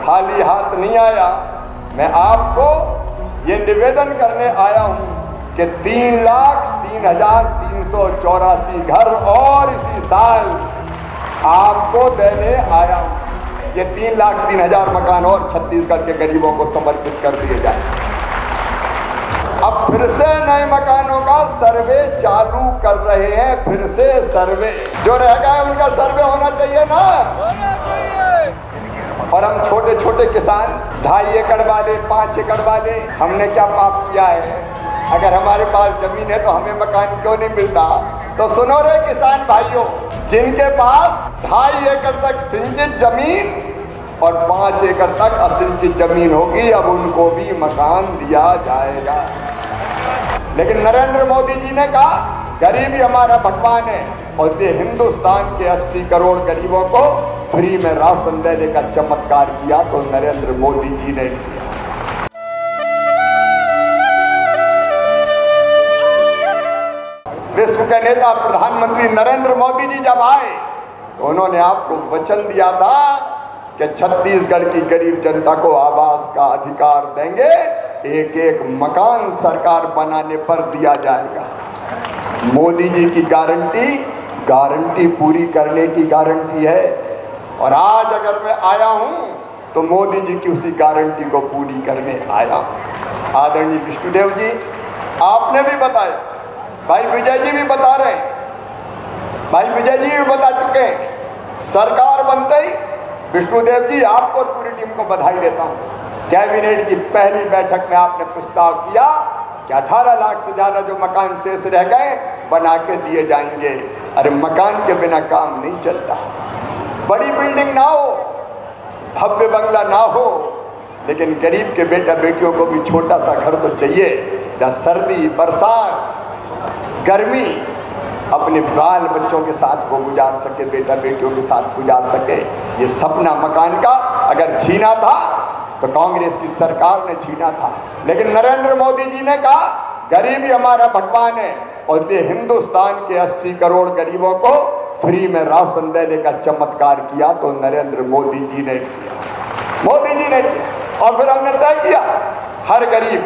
खाली हाथ नहीं आया। मैं आपको ये निवेदन करने आया हूं कि 3,03,384 घर और इसी साल आपको देने आया हूं। ये 3,03,000 मकान और छत्तीसगढ़ के गरीबों को समर्पित कर दिए जाए। अब फिर से नए मकानों का सर्वे चालू कर रहे हैं। फिर से सर्वे जो रह गया है उनका सर्वे होना चाहिए ना। और हम छोटे छोटे किसान 2.5 एकड़ वाले 5 एकड़ वाले, हमने क्या पाप किया है? अगर हमारे पास जमीन है तो हमें मकान क्यों नहीं मिलता? तो सुनो रे किसान भाइयों, जिनके पास 2.5 एकड़ तक सिंचित जमीन और 5 एकड़ तक असिंचित जमीन होगी, अब उनको भी मकान दिया जाएगा। लेकिन नरेंद्र मोदी जी ने कहा गरीबी हमारा भगवान है, और ये हिंदुस्तान के 80 करोड़ गरीबों को फ्री में राशन देने का चमत्कार किया तो नरेंद्र मोदी जी ने किया। विश्व के नेता प्रधानमंत्री नरेंद्र मोदी जी जब आए तो उन्होंने आपको वचन दिया था कि छत्तीसगढ़ की गरीब जनता को आवास का अधिकार देंगे, एक एक मकान सरकार बनाने पर दिया जाएगा। मोदी जी की गारंटी पूरी करने की गारंटी है। और आज अगर मैं आया हूं तो मोदी जी की उसी गारंटी को पूरी करने आया हूं। आदरणीय विष्णुदेव जी आपने भी बताया, भाई विजय जी भी बता रहे हैं, भाई विजय जी भी बता चुके हैं। सरकार बनते ही विष्णुदेव जी आपको और पूरी टीम को बधाई देता हूं। कैबिनेट की पहली बैठक में आपने प्रस्ताव किया कि 18 लाख से ज्यादा जो मकान शेष रह गए बना के दिए जाएंगे। अरे मकान के बिना काम नहीं चलता। बड़ी बिल्डिंग ना हो, भव्य बंगला ना हो, लेकिन गरीब के बेटा बेटियों को भी छोटा सा घर तो चाहिए, जहाँ सर्दी बरसात गर्मी अपने बाल बच्चों के साथ वो गुजार सके, बेटा बेटियों के साथ गुजार सके। ये सपना मकान का अगर छीना था तो कांग्रेस की सरकार ने छीना था, लेकिन नरेंद्र मोदी जी ने कहा गरीबी हमारा भगवान है, और ये हिंदुस्तान के 80 करोड़ गरीबों को फ्री में राशन देने का चमत्कार किया तो नरेंद्र मोदी जी ने किया। मोदी जी ने किया। और फिर हमने तय किया हर गरीब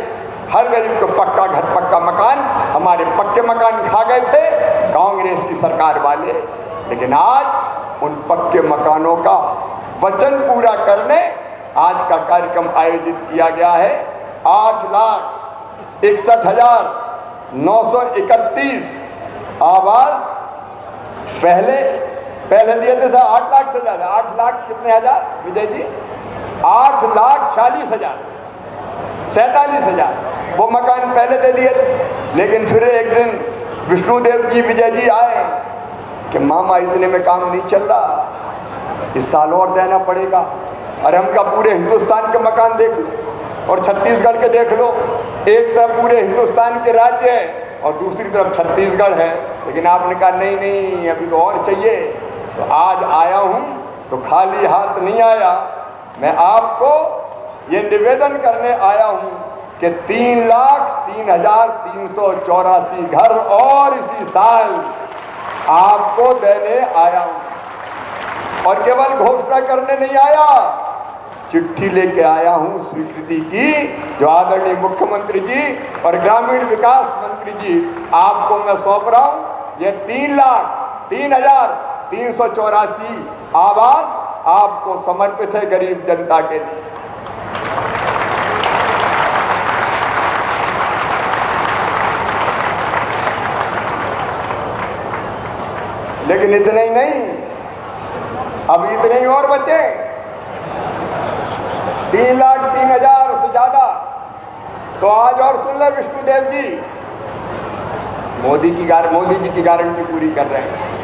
को पक्का घर पक्का मकान। हमारे पक्के मकान खा गए थे कांग्रेस की सरकार वाले, लेकिन आज उन पक्के मकानों का वचन पूरा करने आज का कार्यक्रम आयोजित किया गया है। 8,61,931 आवास पहले दिए थे। 8 लाख से ज्यादा, 8 लाख कितने हजार विजय जी? 8,40,47,000 वो मकान पहले दे दिए थे। लेकिन फिर एक दिन विष्णुदेव जी विजय जी आए कि मामा इतने में काम नहीं चल रहा, इस साल और देना पड़ेगा। अरे हम का पूरे हिंदुस्तान के मकान देख लो और छत्तीसगढ़ के देख लो। एक तरफ पूरे हिंदुस्तान के राज्य है और दूसरी तरफ छत्तीसगढ़ है, लेकिन आपने कहा नहीं अभी तो और चाहिए। तो आज आया हूं तो खाली हाथ नहीं आया। मैं आपको ये निवेदन करने आया हूं कि 3,03,384 घर और इसी साल आपको देने आया हूं। और केवल घोषणा करने नहीं आया, चिट्ठी लेके आया हूं स्वीकृति की, जो आदरणीय मुख्यमंत्री जी और ग्रामीण विकास मंत्री जी आपको मैं सौंप रहा हूं। ये 3,03,384 आवास आपको समर्पित है गरीब जनता के लिए। लेकिन इतने ही नहीं, अब इतने ही और बचे। 3,03,000 से ज्यादा। तो आज और सुन ले विष्णुदेव जी, मोदी जी की गारंटी पूरी कर रहे हैं।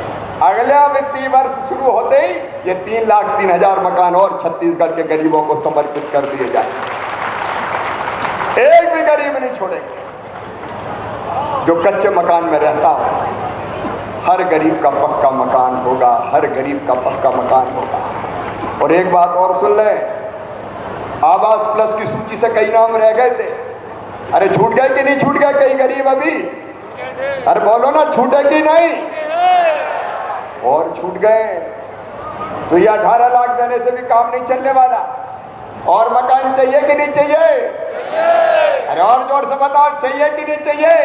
अगला वित्तीय वर्ष शुरू होते ही ये 3,03,000 मकान और छत्तीसगढ़ के गरीबों को समर्पित कर दिए जाए। एक भी गरीब नहीं छोड़ेंगे जो कच्चे मकान में रहता हो। हर गरीब का पक्का मकान होगा, हर गरीब का पक्का मकान होगा। और एक बात और सुन ले, आवास प्लस की सूची से कई नाम रह गए थे। अरे छूट गए कि नहीं छूट गए कई गरीब अभी? अरे बोलो ना, छूटे कि नहीं? और छूट गए तो ये 18 लाख देने से भी काम नहीं चलने वाला। और मकान चाहिए कि नहीं चाहिए? अरे और जोर से बताओ, चाहिए कि नहीं चाहिए?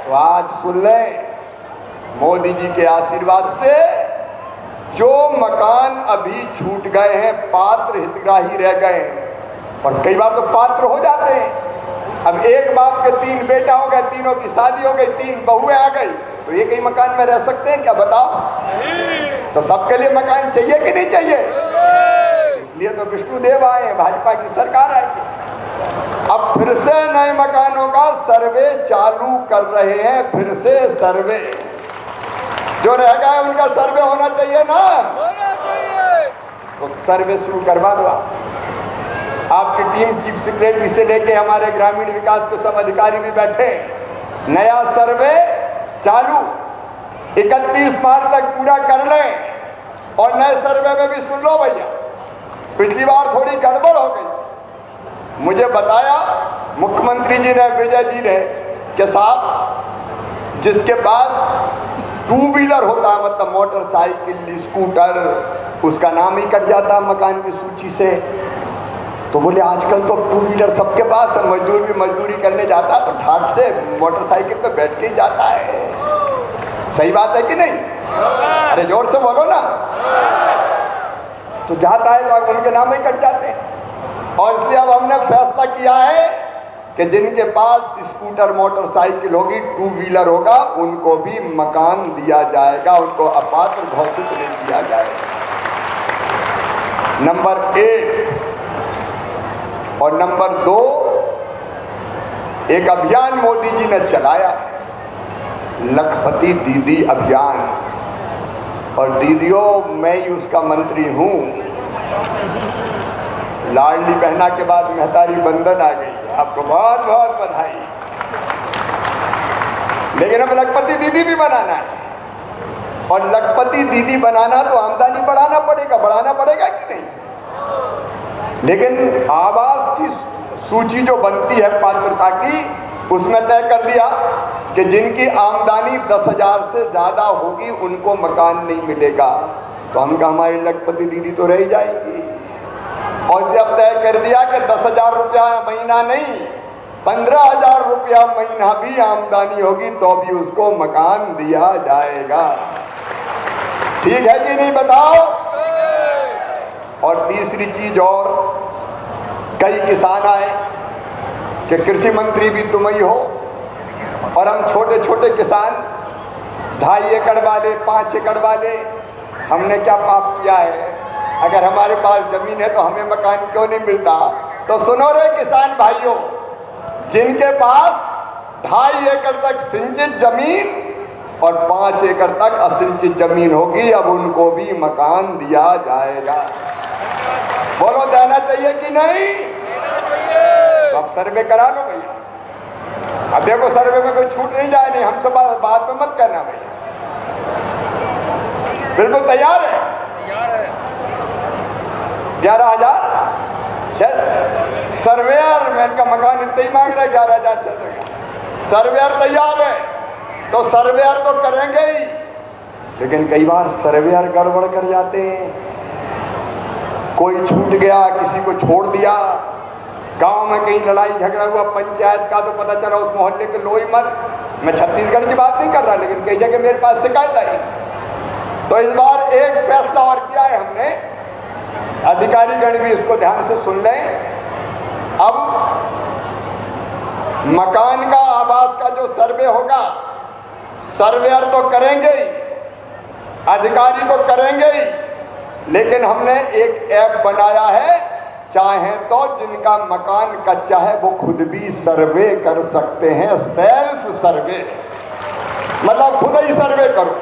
तो आज सुन लें, मोदी जी के आशीर्वाद से जो मकान अभी छूट गए हैं, पात्र हितग्राही रह गए हैं, और कई बार तो पात्र हो जाते हैं। अब एक बाप के 3 बेटा हो गए, तीनों की शादी हो गई, 3 बहुएं आ गई, तो एक ही मकान में रह सकते हैं क्या? बताओ। तो सबके लिए मकान चाहिए कि नहीं चाहिए? इसलिए तो विष्णुदेव आए, भाजपा की सरकार आई है। अब फिर से नए मकानों का सर्वे चालू कर रहे हैं, फिर से सर्वे। जो रह गए उनका सर्वे होना चाहिए ना, होना चाहिए। तो सर्वे शुरू करवा दो। आपकी टीम चीफ सेक्रेटरी से लेके हमारे ग्रामीण विकास के सब अधिकारी भी बैठे। नया सर्वे चालू 31 मार्च तक पूरा कर लें। और नए सर्वे में भी सुन लो भैया, पिछली बार थोड़ी गड़बड़ हो गई। मुझे बताया मुख्यमंत्री जी ने, विजय जी ने, कि साहब जिसके पास 2 व्हीलर होता है, मतलब मोटरसाइकिल, स्कूटर, उसका नाम ही कट जाता है मकान की सूची से। तो बोले आजकल तो 2 व्हीलर सबके पास है, मजदूर भी मजदूरी करने जाता है तो ठाट से मोटरसाइकिल पे बैठ के ही जाता है। सही बात है कि नहीं? अरे जोर से बोलो ना। तो जाता है तो अब उनके नाम ही कट जाते हैं। और इसलिए अब हमने फैसला किया है कि जिनके पास स्कूटर मोटरसाइकिल होगी, 2 व्हीलर होगा, उनको भी मकान दिया जाएगा, उनको अपात्र घोषित नहीं किया जाएगा। नंबर 1। और नंबर 2, एक अभियान मोदी जी ने चलाया, लखपति दीदी अभियान। और दीदियों, मैं ही उसका मंत्री हूं। लाडली बहना के बाद मेहतारी बंधन आ गई, आपको बहुत बहुत बधाई। लेकिन अब लखपति दीदी भी बनाना है, और लखपति दीदी बनाना तो आमदनी बढ़ाना पड़ेगा कि नहीं? लेकिन आवास की सूची जो बनती है पात्रता की, उसमें तय कर दिया कि जिनकी आमदनी 10,000 से ज्यादा होगी उनको मकान नहीं मिलेगा। तो हम कहा हमारी लखपति दीदी तो रह जाएगी। और जब तय कर दिया कि 10,000 रुपया महीना नहीं, 15,000 रुपया महीना भी आमदनी होगी तो भी उसको मकान दिया जाएगा। ठीक है कि नहीं बताओ? और तीसरी चीज, और कई किसान आए कि कृषि मंत्री भी तुम ही हो, और हम छोटे छोटे किसान 2.5 एकड़ वाले, 5 एकड़ वाले, हमने क्या पाप किया है? अगर हमारे पास जमीन है तो हमें मकान क्यों नहीं मिलता? तो सुनो रे किसान भाइयों, जिनके पास 2.5 एकड़ तक सिंचित जमीन और 5 एकड़ तक असिंचित जमीन होगी, अब उनको भी मकान दिया जाएगा। बोलो देना चाहिए कि नहीं? तो अब सर्वे करा लो भैया। अब देखो सर्वे में कोई छूट नहीं जाए, नहीं हमसे बात में मत कहना भैया। बिल्कुल तैयार है? 11,000 सर्वेयर, मैं इनका मकान इतना ही मांग रहा है, 11,000 चल रहा। सर्वेयर तैयार है तो सर्वेयर तो करेंगे ही, लेकिन कई बार सर्वेयर गड़बड़ कर जाते हैं। कोई छूट गया, किसी को छोड़ दिया, गांव में कहीं लड़ाई झगड़ा हुआ पंचायत का, तो पता चला उस मोहल्ले के लो ही मत। मैं छत्तीसगढ़ की बात नहीं कर रहा, लेकिन कई जगह मेरे पास शिकायत आई। तो इस बार एक फैसला और किया है हमने, अधिकारीगण भी इसको ध्यान से सुन लें। अब मकान का, आवास का जो सर्वे होगा, सर्वेयर तो करेंगे ही, अधिकारी तो करेंगे ही, लेकिन हमने एक ऐप बनाया है, चाहे तो जिनका मकान कच्चा है वो खुद भी सर्वे कर सकते हैं। सेल्फ सर्वे, मतलब खुद ही सर्वे करो।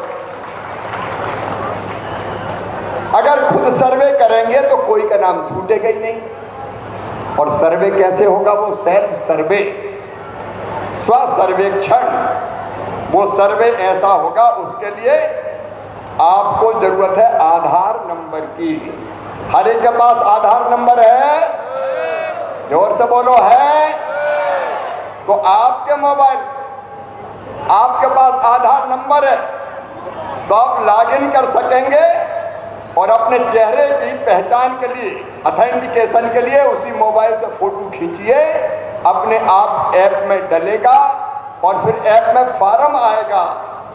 अगर खुद सर्वे करेंगे तो कोई का नाम छूटेगा ही नहीं। और सर्वे कैसे होगा? वो सेल्फ सर्वे, स्व सर्वेक्षण। वो सर्वे ऐसा होगा, उसके लिए आपको जरूरत है आधार नंबर की। हर एक के पास आधार नंबर है? जोर से बोलो, है? तो आपके मोबाइल, आपके पास आधार नंबर है तो आप लॉगिन कर सकेंगे और अपने चेहरे की पहचान के लिए, ऑथेंटिकेशन के लिए उसी मोबाइल से फोटो खींचिए, अपने आप ऐप में डलेगा और फिर ऐप में फॉर्म आएगा।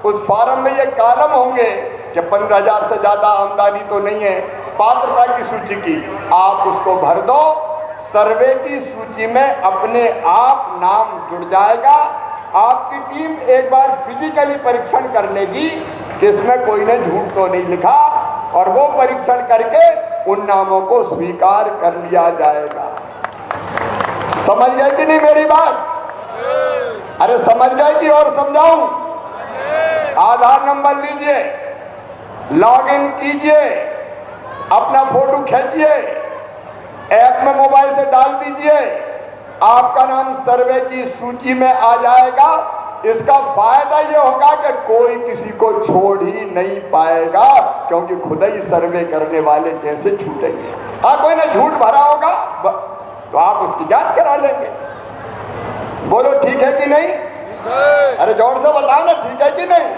उस फॉर्म में ये कॉलम होंगे कि 15,000 से ज़्यादा आमदनी तो नहीं है, पात्रता की सूची की, आप उसको भर दो। सर्वे की सूची में अपने आप नाम जुड़ जाएगा। आपकी टीम एक बार फिजिकली परीक्षण कर लेगी कि इसमें कोई ने झूठ तो नहीं लिखा, और वो परीक्षण करके उन नामों को स्वीकार कर लिया जाएगा। समझ गए कि नहीं मेरी बात? अरे समझ गए कि और समझाऊं? आधार नंबर लीजिए, लॉगिन कीजिए, अपना फोटो खींचिए, ऐप में मोबाइल से डाल दीजिए, आपका नाम सर्वे की सूची में आ जाएगा। इसका फायदा ये होगा कि कोई किसी को छोड़ ही नहीं पाएगा, क्योंकि खुद ही सर्वे करने वाले कैसे छूटेंगे। हाँ, कोई ने झूठ भरा होगा तो आप उसकी जांच करा लेंगे। बोलो ठीक है कि नहीं? अरे जोर से बताओ ना, ठीक है कि नहीं?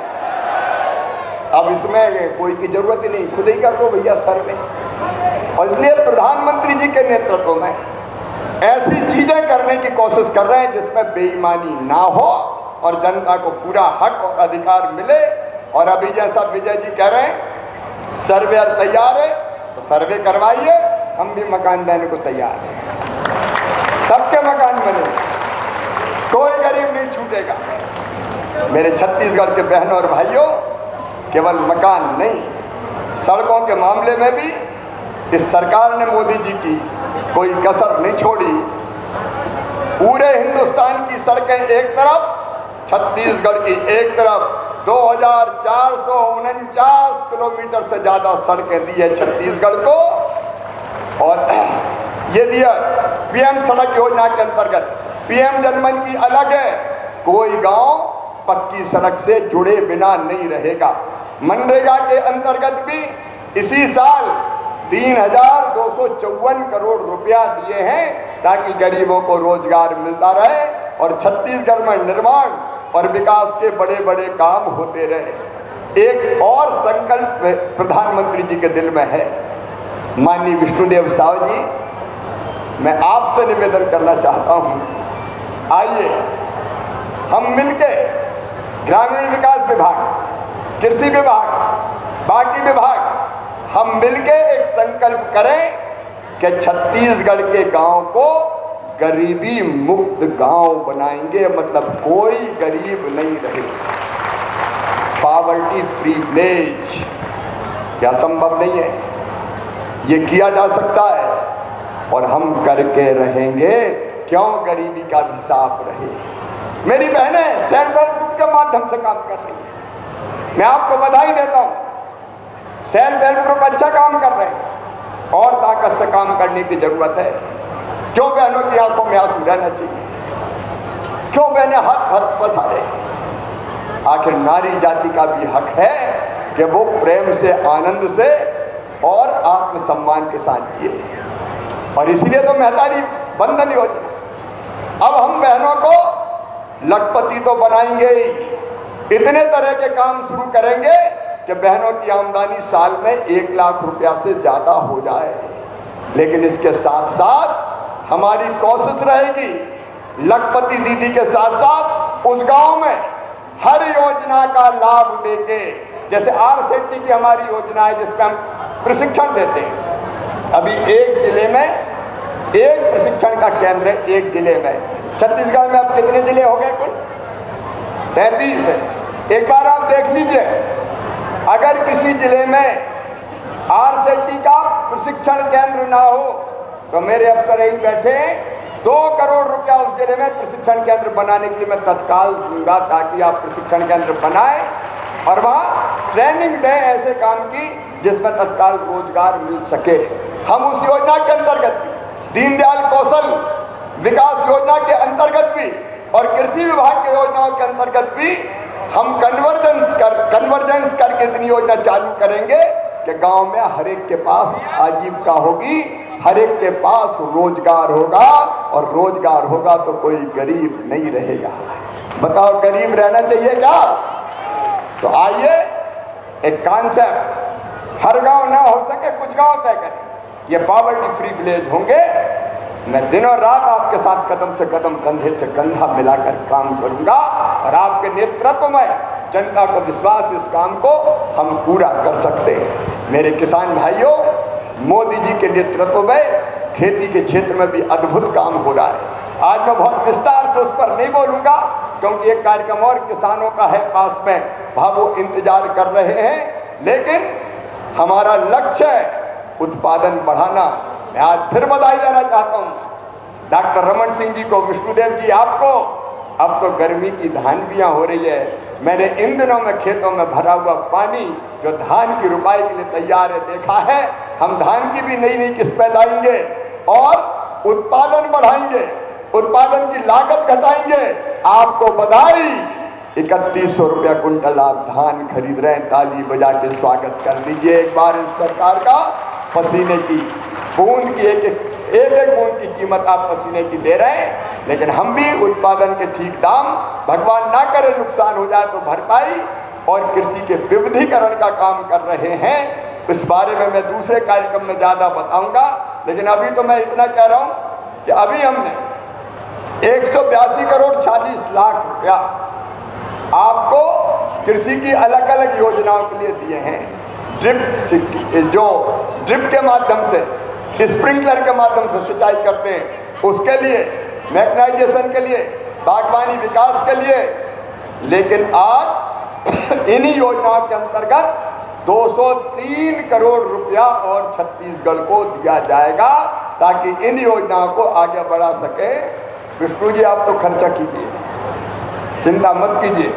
अब इसमें कोई की जरूरत ही नहीं, खुद ही कर लो भैया सर्वे। और इसलिए प्रधानमंत्री जी के नेतृत्व में ऐसी चीजें करने की कोशिश कर रहे हैं जिसमें बेईमानी ना हो और जनता को पूरा हक और अधिकार मिले। और अभी जैसा विजय जी कह रहे हैं, सर्वे तैयार है तो सर्वे करवाइए, हम भी मकान देने को तैयार हैं। सबके मकान बने, कोई गरीब नहीं छूटेगा। मेरे छत्तीसगढ़ के बहनों और भाइयों, केवल मकान नहीं, सड़कों के मामले में भी इस सरकार ने, मोदी जी की, कोई कसर नहीं छोड़ी। पूरे हिंदुस्तान की सड़कें एक तरफ, छत्तीसगढ़ की एक तरफ, 2449 किलोमीटर से ज्यादा सड़कें दी है छत्तीसगढ़ को। और ये दिया पीएम सड़क योजना के अंतर्गत। पीएम जनमन की अलग है, कोई गांव पक्की सड़क से जुड़े बिना नहीं रहेगा। मनरेगा के अंतर्गत भी इसी साल 3,254 करोड़ रुपया दिए हैं ताकि गरीबों को रोजगार मिलता रहे और छत्तीसगढ़ में निर्माण और विकास के बड़े बड़े काम होते रहे। एक और संकल्प प्रधानमंत्री जी के दिल में है। माननीय विष्णुदेव साव जी, मैं आपसे निवेदन करना चाहता हूं, आइए हम मिलके ग्रामीण विकास विभाग, कृषि विभाग, बाकी विभाग, हम मिलके एक संकल्प करें कि छत्तीसगढ़ के गांव को गरीबी मुक्त गांव बनाएंगे। मतलब कोई गरीब नहीं रहेगा, पॉवर्टी फ्री विलेज। क्या संभव नहीं है? ये किया जा सकता है और हम करके रहेंगे। क्यों गरीबी का भी साफ रहे। मेरी बहनें सेल्फ हेल्प ग्रुप के माध्यम से काम कर रही है, मैं आपको बधाई देता हूं। सेल्फ हेल्प ग्रुप अच्छा काम कर रहे हैं और ताकत से काम करने की जरूरत है। क्यों बहनों की आंखों में आंसू रहना चाहिए? क्यों बहनें हाथ भर पसारे? आखिर नारी जाति का भी हक है कि वो प्रेम से, आनंद से और आत्मसम्मान के साथ जिए। और इसलिए तो मेहतारी बंधन योजना, अब हम बहनों को लखपति तो बनाएंगे ही, इतने तरह के काम शुरू करेंगे कि बहनों की आमदनी साल में 1 लाख रुपया से ज्यादा हो जाए। लेकिन इसके साथ साथ हमारी कोशिश रहेगी लखपति दीदी के साथ साथ उस गांव में हर योजना का लाभ लेके, जैसे RCT की हमारी योजना है जिसमें हम प्रशिक्षण देते हैं। अभी एक जिले में एक प्रशिक्षण का केंद्र है, एक जिले में। छत्तीसगढ़ में अब कितने जिले हो गए? कुल 33 है। एक बार आप देख लीजिए, अगर किसी जिले में RCT का प्रशिक्षण केंद्र ना हो तो मेरे अफसर यही बैठे हैं, 2 करोड़ रुपया उस जिले में प्रशिक्षण केंद्र बनाने के लिए मैं तत्काल दूंगा, ताकि आप प्रशिक्षण केंद्र बनाएं और वहाँ ट्रेनिंग दें ऐसे काम की जिसमें तत्काल रोजगार मिल सके। हम उस योजना के अंतर्गत भी, दीनदयाल कौशल विकास योजना के अंतर्गत भी और कृषि विभाग के योजनाओं के अंतर्गत भी हम कन्वर्जेंस करके इतनी योजना चालू करेंगे कि गांव में हर एक के पास आजीविका होगी, हर एक के पास रोजगार होगा, और रोजगार होगा तो कोई गरीब नहीं रहेगा। बताओ गरीब रहना चाहिए क्या? तो आइए एक कॉन्सेप्ट हर गांव ना हो सके, कुछ गांव तय करें, ये पॉवर्टी फ्री विलेज होंगे। मैं दिनों रात आपके साथ कदम से कदम, कंधे से कंधा मिलाकर काम करूंगा और आपके नेतृत्व में जनता को विश्वास, इस काम को हम पूरा कर सकते हैं। मेरे किसान भाइयों, मोदी जी के नेतृत्व में खेती के क्षेत्र में भी अद्भुत काम हो रहा है। आज मैं बहुत विस्तार से उस पर नहीं बोलूंगा क्योंकि एक कार्यक्रम और किसानों का है पास में, भावो इंतजार कर रहे हैं, लेकिन हमारा लक्ष्य है उत्पादन बढ़ाना। मैं आज फिर बधाई देना चाहता हूँ डॉक्टर रमन सिंह जी को, विष्णुदेव जी आपको। अब तो गर्मी की धानबियाँ हो रही है, मैंने इन दिनों में खेतों में भरा हुआ पानी जो धान की रुपाई के लिए तैयार है देखा है। हम धान की भी नई नई किस्में लाएंगे और उत्पादन बढ़ाएंगे, उत्पादन की लागत घटाएंगे। आपको बधाई, 3100 रुपया कुंटल आप धान खरीद रहे हैं, ताली बजा के स्वागत कर दीजिए एक बार इस सरकार का। पसीने की बूंद की एक एक बूंद की कीमत आप पसीने की दे रहे हैं, लेकिन हम भी उत्पादन के ठीक दाम, भगवान ना करे नुकसान हो जाए तो भरपाई और कृषि के विविधीकरण का काम कर रहे हैं। इस बारे में मैं दूसरे कार्यक्रम में ज़्यादा बताऊंगा, लेकिन अभी तो मैं इतना कह रहा हूं कि अभी हमने 182 करोड़ 40 लाख रुपया आपको कृषि की अलग अलग योजनाओं के लिए दिए हैं। ड्रिप के माध्यम से, स्प्रिंकलर के माध्यम से सिंचाई करते हैं, उसके लिए, मैकेनाइजेशन के लिए, बागवानी विकास के लिए। लेकिन आज इन्हीं योजनाओं के अंतर्गत 203 करोड़ रुपया और छत्तीसगढ़ को दिया जाएगा ताकि इन योजनाओं को आगे बढ़ा सके। विष्णु जी आप तो खर्चा कीजिए, चिंता मत कीजिए,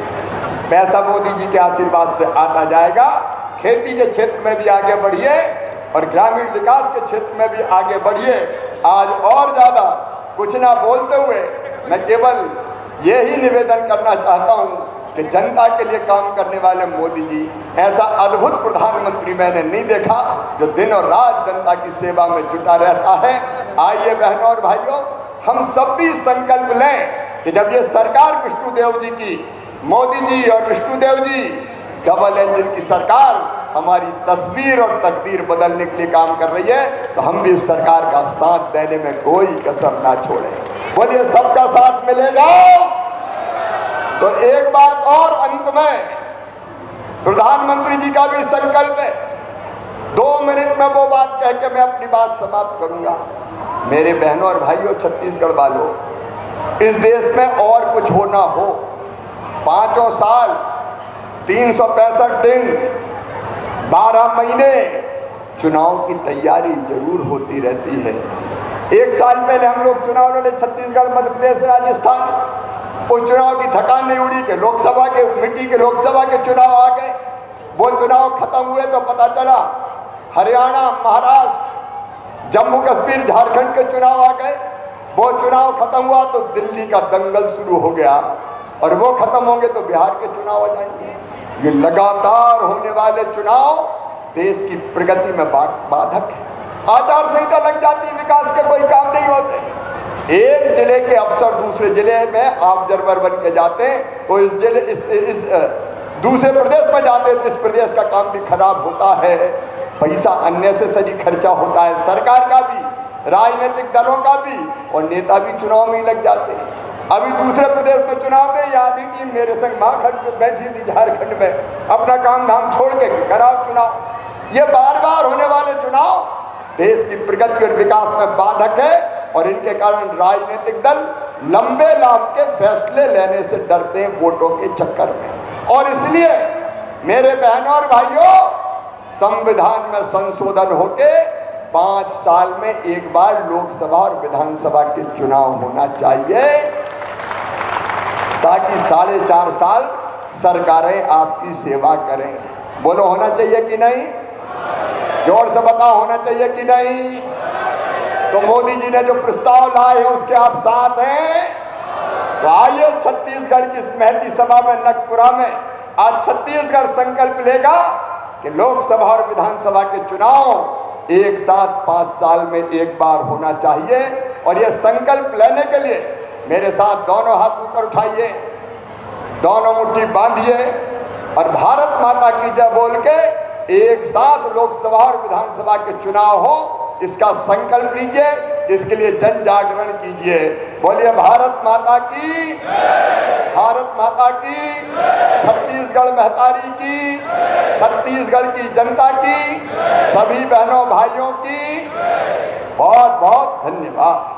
पैसा मोदी जी के आशीर्वाद से आता जाएगा। खेती के क्षेत्र में भी आगे बढ़िए और ग्रामीण विकास के क्षेत्र में भी आगे बढ़िए। आज और ज़्यादा कुछ ना बोलते हुए मैं केवल यही निवेदन करना चाहता हूँ कि जनता के लिए काम करने वाले मोदी जी, ऐसा अद्भुत प्रधानमंत्री मैंने नहीं देखा जो दिन और रात जनता की सेवा में जुटा रहता है। आइए बहनों और भाइयों, हम सब भी संकल्प लें कि जब ये सरकार विष्णुदेव जी की, मोदी जी और विष्णुदेव जी डबल इंजन की सरकार हमारी तस्वीर और तकदीर बदलने के लिए काम कर रही है, तो हम भी इस सरकार का साथ देने में कोई कसर ना छोड़ें। बोलिए सबका साथ मिलेगा। तो एक बात और अंत में, प्रधानमंत्री जी का भी संकल्प है, 2 मिनट में वो बात कह के मैं अपनी बात समाप्त करूंगा। मेरे बहनों और भाइयों, छत्तीसगढ़ वालों, इस देश में और कुछ हो ना हो, 5 साल 365 दिन 12 महीने चुनाव की तैयारी जरूर होती रहती है। 1 साल पहले हम लोग चुनाव लड़े, छत्तीसगढ़, मध्य प्रदेश, राजस्थान। उस चुनाव की थकान नहीं उड़ी कि लोकसभा के, मिट्टी के लोकसभा के चुनाव आ गए। वो चुनाव खत्म हुए तो पता चला हरियाणा, महाराष्ट्र, जम्मू कश्मीर, झारखंड के चुनाव आ गए। वो चुनाव खत्म हुआ तो दिल्ली का दंगल शुरू हो गया, और वो खत्म होंगे तो बिहार के चुनाव आ जाएंगे। ये लगातार होने वाले चुनाव देश की प्रगति में बाधक है। आचार संहिता लग जाती है, विकास के कोई काम नहीं होते। एक जिले के अफसर दूसरे जिले में ऑब्जर्वर बन के जाते हैं, तो इस जिले इस दूसरे प्रदेश में जाते हैं तो इस प्रदेश का काम भी खराब होता है। पैसा अननेसेसरी खर्चा होता है, सरकार का भी, राजनीतिक दलों का भी, और नेता भी चुनाव में लग जाते हैं। अभी दूसरे प्रदेश में चुनाव थे, ये आधी टीम मेरे संग महाखंड में बैठी थी झारखंड में, अपना काम धाम छोड़ के कराओ चुनाव। ये बार बार होने वाले चुनाव देश की प्रगति और विकास में बाधक है, और इनके कारण राजनीतिक दल लंबे लाभ के फैसले लेने से डरते हैं वोटों के चक्कर में। और इसलिए मेरे बहनों और भाइयों, संविधान में संशोधन होके 5 साल में एक बार लोकसभा और विधानसभा के चुनाव होना चाहिए, ताकि 4.5 साल सरकारें आपकी सेवा करें। बोलो होना चाहिए कि नहीं? जोर से बताओ, होना चाहिए कि नहीं? तो मोदी जी ने जो प्रस्ताव लाए हैं उसके आप साथ हैं? तो आइए छत्तीसगढ़ की इस महती सभा में, नगपुरा में, आज छत्तीसगढ़ संकल्प लेगा कि लोकसभा और विधानसभा के चुनाव एक साथ 5 साल में एक बार होना चाहिए। और यह संकल्प लेने के लिए मेरे साथ दोनों हाथ ऊपर उठाइए, दोनों मुट्ठी बांधिए और भारत माता की जय बोल के एक साथ लोकसभा और विधानसभा के चुनाव हो, इसका संकल्प लीजिए, इसके लिए जन जागरण कीजिए। बोलिए भारत माता की, भारत माता की, छत्तीसगढ़ महतारी की, छत्तीसगढ़ की जनता की, सभी बहनों भाइयों की बहुत बहुत धन्यवाद।